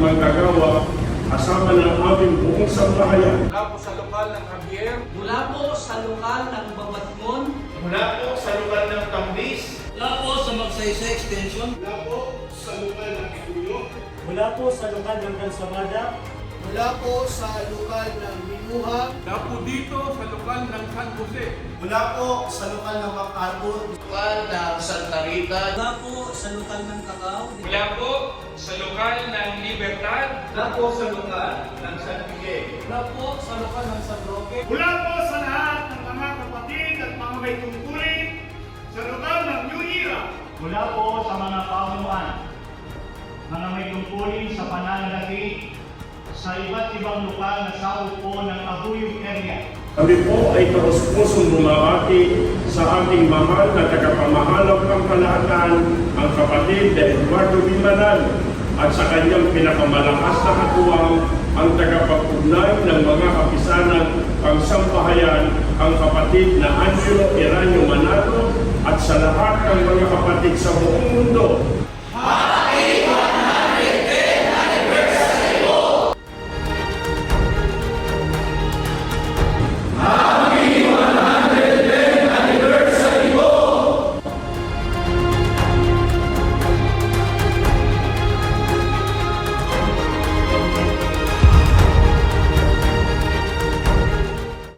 manggagawa kasama ng aming buong sambahayan. Mula po sa lokal ng Javier, Mula po sa lokal ng Babatmon, mula po sa lugar ng Tambis, mula po sa Magsaysay Extension, mula po sa lugar ng Ituyo, Mula po sa lokal ng Kansamada, mula po sa lokal ng Minuha, mula po dito sa lokal ng San Jose, mula po sa lokal ng MacArthur, lokal ng Santa Rita, mula po sa lokal ng Cacao, mula po sa lokal ng Libertad, mula po sa lokal ng San Miguel, mula po sa lokal ng San Roque, Mula po sa lahat ng mga kapatid at mga may tungkulin sa lokal ng New Era. mula po sa mga pamunuan, mga may tungkulin sa pananalapi sa iba't ibang lokal na sawot po ng Abuyog area. Kami po ay taos-pusong bumabati sa ating mahal na tagapamahalang pamkalahatan, ang kapatid na Eduardo Bimanan, at sa kanyang pinakamalakas na katuwang, ang tagapag-ugnay ng mga kapisanang pangsambahayan, ang kapatid na Angelo Eranio Manalo, at sa lahat ng mga kapatid sa buong mundo.